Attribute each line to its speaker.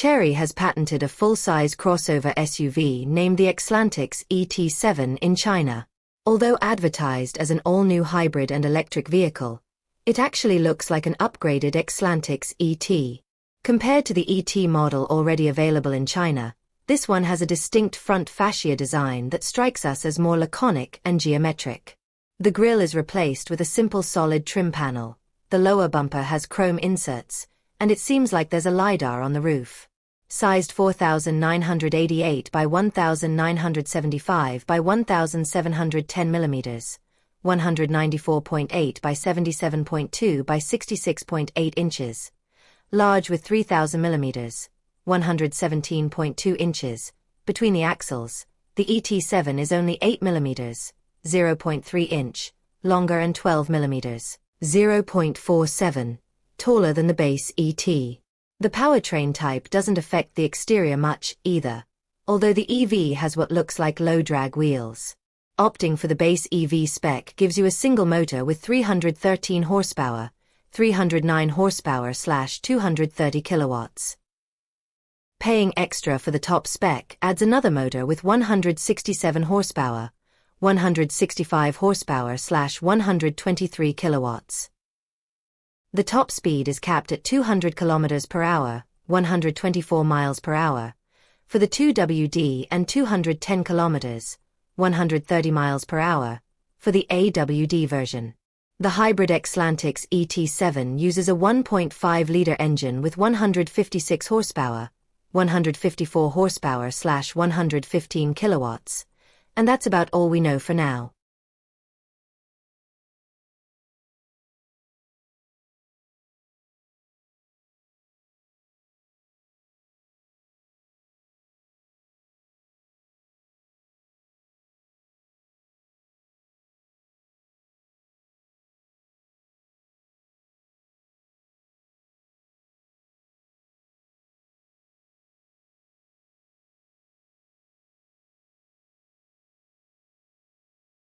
Speaker 1: Chery has patented a full-size crossover SUV named the Exlantix ET7 in China. Although advertised as an all-new hybrid and electric vehicle, it actually looks like an upgraded Exlantix ET. Compared to the ET model already available in China, this one has a distinct front fascia design that strikes us as more laconic and geometric. The grille is replaced with a simple solid trim panel, the lower bumper has chrome inserts, and it seems like there's a LiDAR on the roof. Sized 4,988 by 1,975 by 1,710 mm, 194.8 by 77.2 by 66.8 inches. Large with 3,000 mm, 117.2 inches, between the axles, the ET7 is only 8 mm, 0.3 inch, longer and 12 mm, 0.47, taller than the base ET. The powertrain type doesn't affect the exterior much, either, although the EV has what looks like low-drag wheels. Opting for the base EV spec gives you a single motor with 313 horsepower, 309 horsepower/230 kilowatts. Paying extra for the top spec adds another motor with 167 horsepower, 165 horsepower/123 kilowatts. The top speed is capped at 200 km per hour, 124 miles per hour, for the 2WD and 210 km, 130 miles per hour, for the AWD version. The hybrid Exlantix ET7 uses a 1.5-liter engine with 156 horsepower, 154 horsepower/115 kilowatts, and that's about all we know for now.